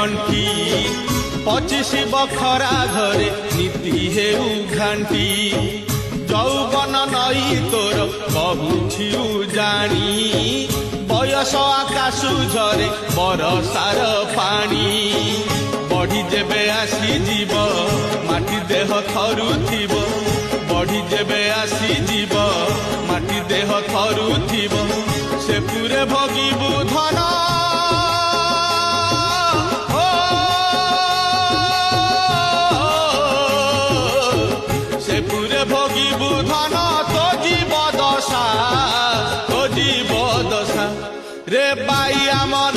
গণ্ঠি 25 বখরা ঘরে নীতি হেউ ঘাଣ୍ଟି যৌবন নই তোর কହୁছিউ জানি বয়স আকাশু ঝরে বরষার পানি বଢି যেবে আসি জীব মাটি দেহ থরুথিব বଢି যেবে আসি জীব মাটি দেহ থরুথিব সে পুরে ভোগিবু ধন সে পুরে ভোগিবু ধন তো জীব দশা রে বাই আমার